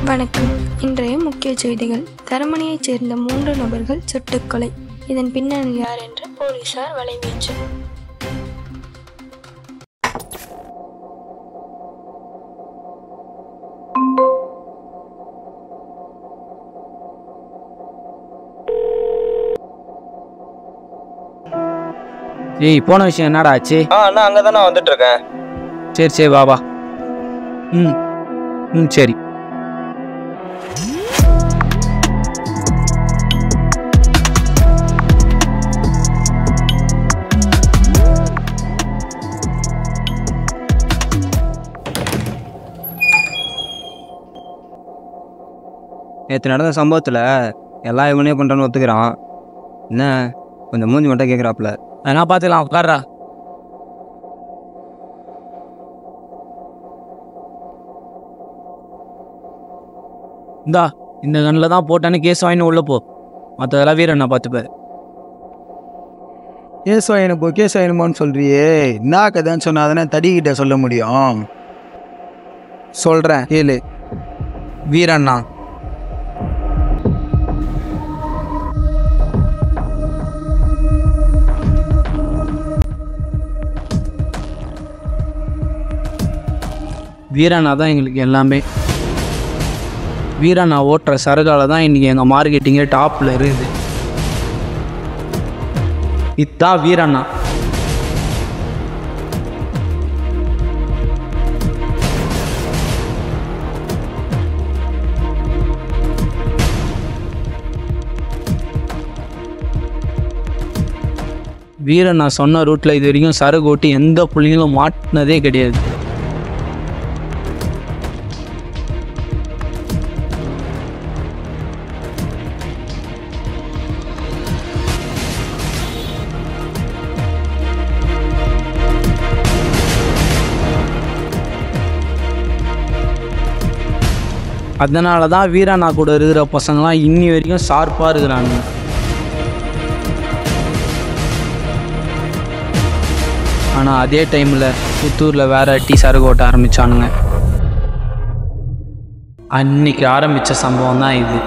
வணக்கம். இன்றைய முக்கிய செய்திகள். தரமணியைச் சேர்ந்த 3 நபர்கள் சுட்டுக்கொலை. இதன் பின்னணி யார் என்று போலீசார் வலைவீச்சு. ஏய், போன விஷயம் என்னடா ஆச்சு? அண்ணா அங்கே தான் நான் வந்துட்டு இருக்கேன். சரி வா வா. சரி. நேற்று நடந்த சம்பவத்தில் எல்லாம் இவனே பண்ணுறான்னு ஒத்துக்கிறான். என்ன கொஞ்சம் மூஞ்சி மட்டும் கேட்குறாப்புல. நான் பார்த்துக்கலாம், உட்கார்றா. இந்தா, இந்த கண்ணில் தான் போட்டான்னு கேஸ் வாங்கின்னு உள்ள போ. மற்றதெல்லாம் வீரண்ணா பார்த்துப்பாரு. கேஸ் வாங்கினப்போ கேஸ் வாங்கினமான்னு சொல்கிறியே, என்ன கதைன்னு சொன்னால் தானே தடிக்கிட்ட சொல்ல முடியும். சொல்கிறேன் கேளு. வீரண்ணா வீரண்ணா தான் எங்களுக்கு எல்லாமே. வீரண்ணா ஓட்டுற சரகால தான் இன்றைக்கி எங்கள் மார்க்கெட்டிங்கே டாப்பில் இருக்குது. இதுதான் வீரண்ணா. வீரண்ணா சொன்ன ரூட்டில் இது வரைக்கும் சரகு ஓட்டி எந்த புள்ளிங்களும் மாட்டினதே கிடையாது. அதனால தான் வீரண்ணா கூட இருக்கிற பசங்களாம் இன்னி வரைக்கும் ஷார்ப்பாக இருக்கிறாங்க. ஆனால் அதே டைமில் புத்தூரில் வேற டீ சரகு ஓட்ட ஆரம்பித்தானுங்க. அன்னைக்கு ஆரம்பித்த சம்பவம் தான் இது.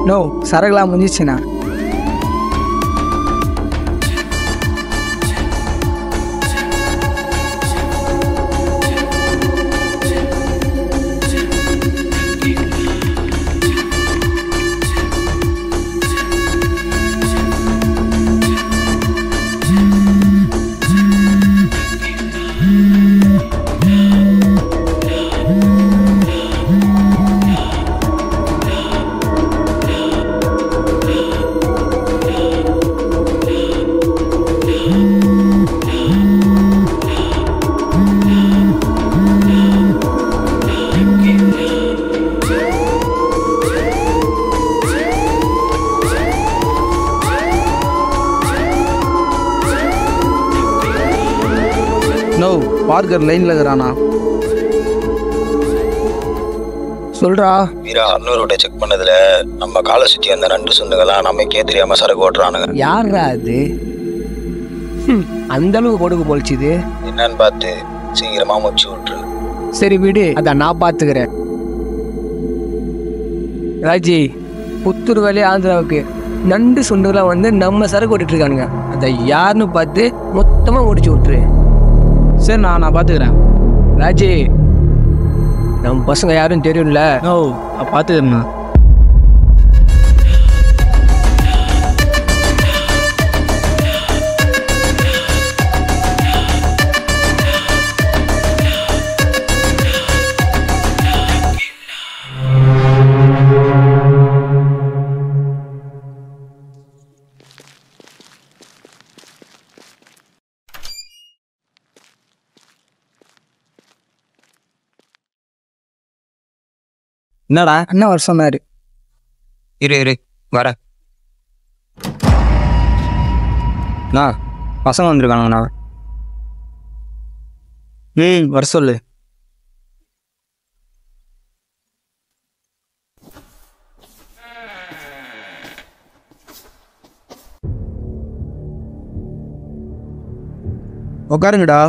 நோ, சரகுலாம் முடிஞ்சிச்சுண்ணா. நோ, பார்க்கர் லைனில் இருக்கிறானா? சொல்கிறா. வீரா, அன்னூர் ரோட்டை செக் பண்ணதுல நம்ம காலை சுற்றி வந்த 2 சொந்துங்களாம் நமக்கே தெரியாம சரக்கு ஓட்டுறானுங்க. யாரா அது? அந்த அளவுக்கு கொடுக்க போலிச்சுது. என்னன்னு பார்த்து சீக்கிரமா முடிச்சு விட்டுரு. சரி விடு, அதான் நான் பார்த்துக்கிறேன். ராஜி, புத்தூர் வேலையே ஆந்திராவுக்கு நண்டு சொண்டுலாம் வந்து நம்ம சரக்கு ஓட்டிட்டு இருக்கானுங்க. அதை யாருன்னு பார்த்து மொத்தமாக ஓடிச்சு விட்டுரு. சரி, நான் பார்த்துக்கிறேன். ராஜி, நம்ம பசங்க யாரும் தெரியும்ல? ஓ, பார்த்துக்கிறேண்ணா. என்னடா? அண்ணா வர சொன்னார். இரு வர. பசங்க வந்திருக்கானுங்கண்ணா. வர சொல்லு. உட்காருங்கடா.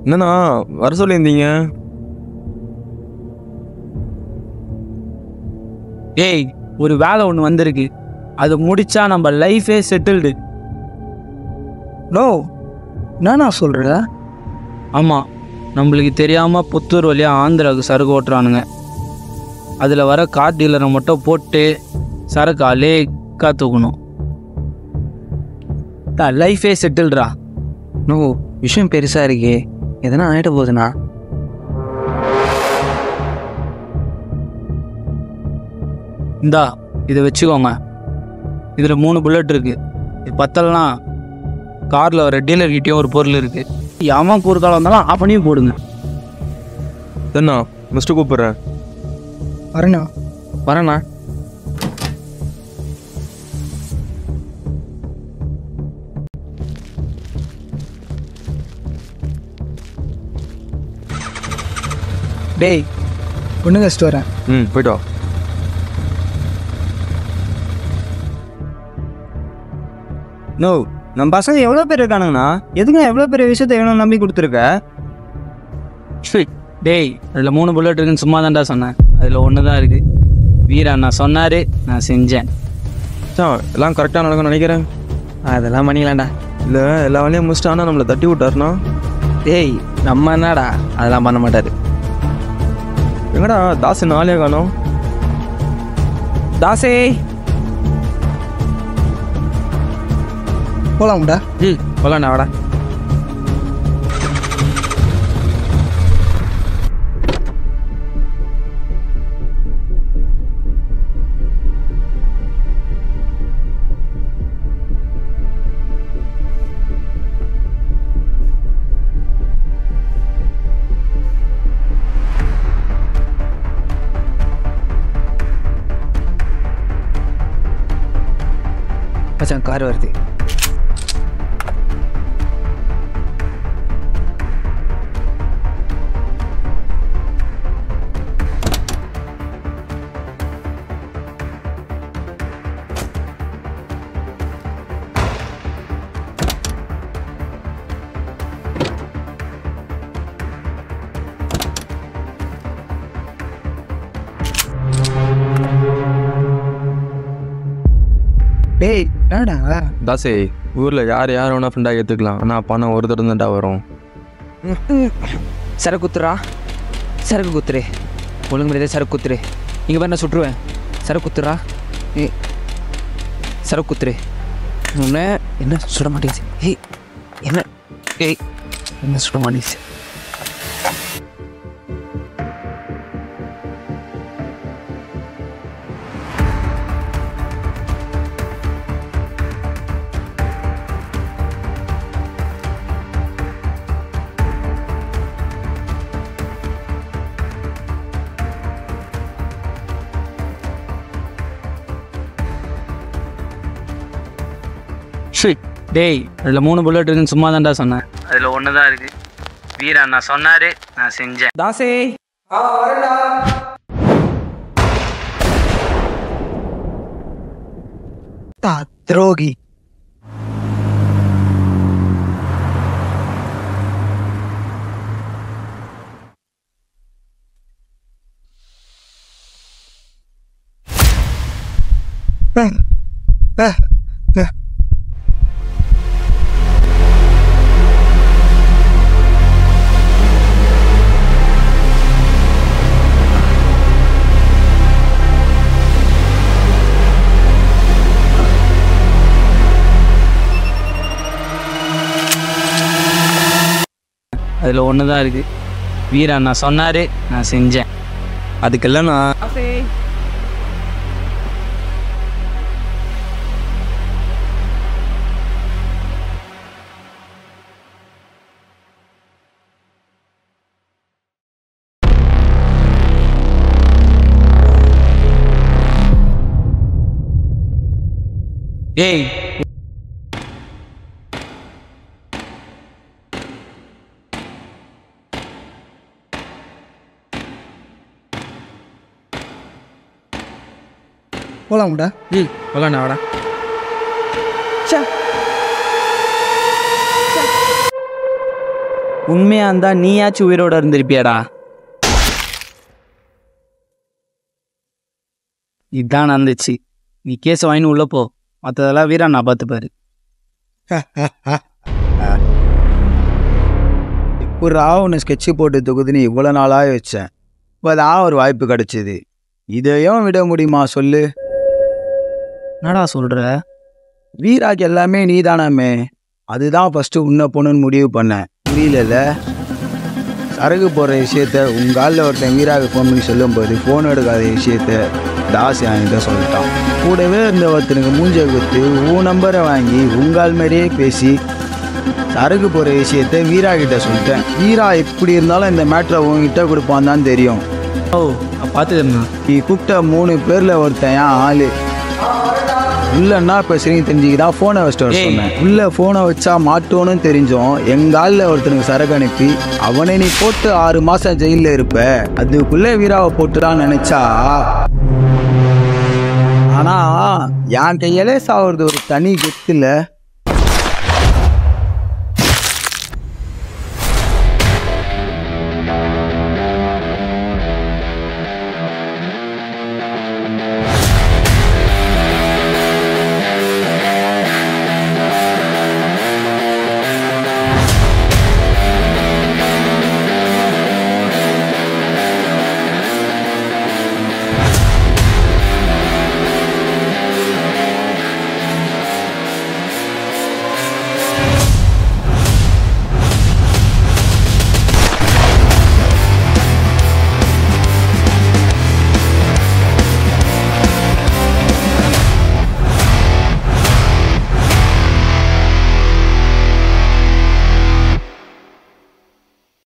என்னண்ணா வர சொல்லியிருந்தீங்க? ஏய், ஒரு வேலை ஒன்று வந்திருக்கு. அது முடிச்சா நம்ம லைஃபே செட்டில்டு. நோ, என்னண்ணா சொல்கிற? ஆமாம், நம்மளுக்கு தெரியாமல் புத்தூர் வழியாக ஆந்திராவுக்கு சரக்கு ஓட்டுறானுங்க. அதில் வர கார் டீலரை மட்டும் போட்டு சரக்கு அலேக்கா தூக்கணும். லைஃபே செட்டில்டா. நோ, விஷயம் பெருசாக இருக்கே, எதனா ஆகிட்ட போகுதுண்ணா. இந்தா இதை வச்சுக்கோங்க. இதில் 3 புல்லட் இருக்குது. இது பத்தலைனா காரில் வர டீலர்கிட்டையும் ஒரு பொருள் இருக்குது. எவன் குறுக்கால வந்தாலும் ஆஃப் பண்ணி போடுங்க. சரிண்ணா, மிஸ்டர் கூப்பிட்றேன். வரேண்ணா. டேய், பொண்ணு கழிச்சிட்டு வரேன். போய்ட்டு வா. நோ, நம்ம பசங்க எவ்வளோ பேர் இருக்கானுங்கண்ணா? எதுங்க எவ்வளோ பெரிய விஷயத்த எவ்வளோ நம்பி கொடுத்துருக்க? டேய், அதில் 3 புல்லட் இருக்குன்னு சும்மா தான்டா சொன்னேன். அதில் ஒன்று தான் இருக்குது. வீரா நான் சொன்னார், நான் செஞ்சேன். எல்லாம் கரெக்டாக நடக்கும்னு நினைக்கிறேன். அதெல்லாம் பண்ணிக்கலாம்டா. இல்லை, எல்லா வேலையும் முடிச்சுட்டு ஆனால் நம்மளை தட்டி விட்டாருண்ணா. டேய், நம்ம என்னடா அதெல்லாம் பண்ண மாட்டார். எங்கடா தாசு நாளே காணோம்? தாசே, போகலாம்டா. போகலாம்டா, வாடா. மச்சான், கார் வருது. டேய், என்னடா? தாசே, ஊரில் யார் வேணா ஃப்ரெண்டாக ஏற்றுக்கலாம். ஆனால் பணம் ஒரு தடவை தான்டா வரும். சரக்கு குத்துறா, சரக்கு குத்துரு. ஒழுங்கு முடியாத சரக்கு குத்துரு. இங்கே பாரு, நான் சுட்டுருவேன். சரக்கு குத்துறா. சரக்கு குத்துரு. உன்னை என்ன சுட மாட்டேங்குது? என்ன சுட மாட்டேங்குது? டேய், அதில் 3 புல்லட் இருக்குன்னு சும்மா தான்டா சொன்னேன். அதில் ஒன்று தான் இருக்குது. வீரா நான் சொன்னார், நான் செஞ்சேன். தாசே, துரோகி. அதில் ஒன்று தான் இருக்குது. வீரா நான் சொன்னார், நான் செஞ்சேன். அதுக்கெல்லாம் நான் ஏய் போலாம்டா. போகலாண்ணா வாடா. உண்மையா இருந்தா நீயாச்சும் உயிரோட இருந்திருப்பியாடா. இதான் நடந்துச்சு. நீ கேஸ் வாங்கின்னு உள்ள போ. மற்றதெல்லாம் வீரா நான் பார்த்துப்பாரு. இப்போ ஒன்று ஸ்கெட்சு போட்டு தொகுதுன்னு இவ்வளோ நாளாக வச்சேன். இப்போதான் ஒரு வாய்ப்பு கிடைச்சிது. இதையும் விட முடியுமா சொல்லு? என்னடா சொல்கிற? வீராக்கு எல்லாமே நீ தானாமே. அதுதான் ஃபஸ்ட்டு உன்னை பொண்ணுன்னு முடிவு பண்ணேன். புரியல. சரகு போடுற விஷயத்த உங்காலில் ஒருத்தன் வீராவுக்கு ஃபோன் பண்ணி சொல்லும்போது ஃபோன் எடுக்காத விஷயத்த தாஸ் என்கிட்ட சொல்லிட்டான். கூடவே இருந்த ஒருத்தனுக்கு மூஞ்ச குத்து உன் நம்பரை வாங்கி உங்கால் மாதிரியே பேசி சரகு போகிற விஷயத்த வீரா கிட்ட சொல்லிட்டேன். வீரா எப்படி இருந்தாலும் இந்த மேட்ரை உங்ககிட்ட கொடுப்பான் தான் தெரியும். ஓ பார்த்துக்கண்ணா. நீ கூப்பிட்ட 3 பேரில் ஒருத்தன் என் ஆளு. உள்ளன்னா இப்போ சரி தெரிஞ்சுக்கிதான் ஃபோனை வச்சுட்டு வர சொன்னேன். உள்ள ஃபோனை வச்சா மாட்டோன்னு தெரிஞ்சோம் எங்காலில் ஒருத்தனுக்கு சரகு அனுப்பி அவனை நீ போட்டு 6 மாதம் ஜெயிலில் இருப்ப. அதுக்குள்ளே வீராவை போட்டுடான்னு நினச்சா, ஆனால் என் கையிலே சாவுறது ஒரு தனி கெத்தில்.